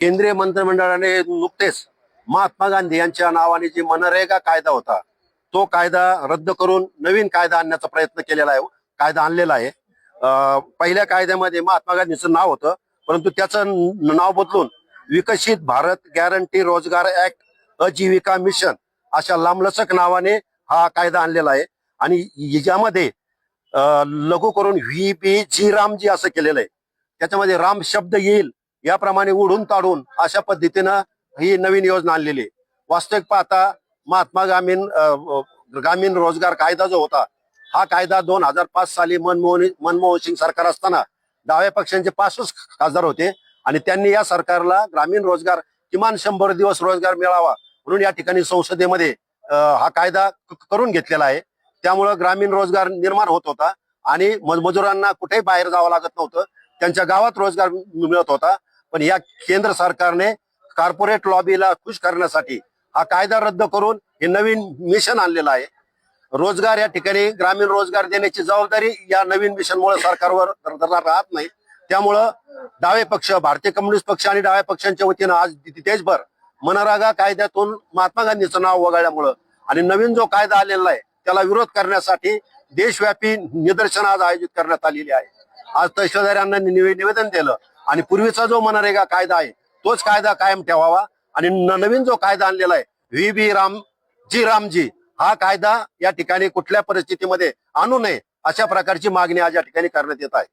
केंद्रीय मंत्रिमंडळाने नुकतेच महात्मा गांधी यांच्या नावाने जी मनरेगा कायदा होता तो कायदा रद्द करून नवीन कायदा आणण्याचा प्रयत्न केलेला आहे, कायदा आणलेला आहे. पहिल्या कायद्यामध्ये महात्मा गांधीचं नाव होतं, परंतु त्याचं नाव बदलून विकसित भारत गॅरंटी रोजगार ऍक्ट आजीविका मिशन अशा लांबलचक नावाने हा कायदा आणलेला आहे. आणि यामध्ये लघु करून VBG रामजी असं केलेलं आहे. त्याच्यामध्ये राम शब्द येईल याप्रमाणे उडून ताडून अशा पद्धतीनं ही नवीन योजना आणलेली आहे. वास्तविक पाहता महात्मा ग्रामीण रोजगार कायदा जो होता हा कायदा 2005 साली मनमोहन सिंग सरकार असताना डाव्या पक्षांचे 65 खासदार होते आणि त्यांनी या सरकारला ग्रामीण रोजगार किमान 100 दिवस रोजगार मिळावा म्हणून या ठिकाणी संसदेमध्ये हा कायदा करून घेतलेला आहे. त्यामुळं ग्रामीण रोजगार निर्माण होत होता आणि मजुरांना कुठेही बाहेर जावं लागत नव्हतं, त्यांच्या गावात रोजगार मिळत होता. पण या केंद्र सरकारने कॉर्पोरेट लॉबीला खुश करण्यासाठी हा कायदा रद्द करून हे नवीन मिशन आणलेलं आहे. रोजगार या ठिकाणी ग्रामीण रोजगार देण्याची जबाबदारी या नवीन मिशनमुळे सरकारवर राहत नाही. त्यामुळं डावे पक्ष, भारतीय कम्युनिस्ट पक्ष आणि डाव्या पक्षांच्या वतीनं आज देशभर मनरेगा कायद्यातून महात्मा गांधीचं नाव वगळल्यामुळं आणि नवीन जो कायदा आलेला आहे त्याला विरोध करण्यासाठी देशव्यापी निदर्शनं आज आयोजित करण्यात आलेली आहे. आज तहसीलदारांना निवेदन दिलं आणि पूर्वीचा जो मनरेगा कायदा आहे तोच कायदा कायम ठेवावा आणि नवीन जो कायदा आणलेला आहे VBG रामजी हा कायदा या ठिकाणी कुठल्या परिस्थितीमध्ये आणू नये अशा प्रकारची मागणी आज या ठिकाणी करण्यात येत आहे.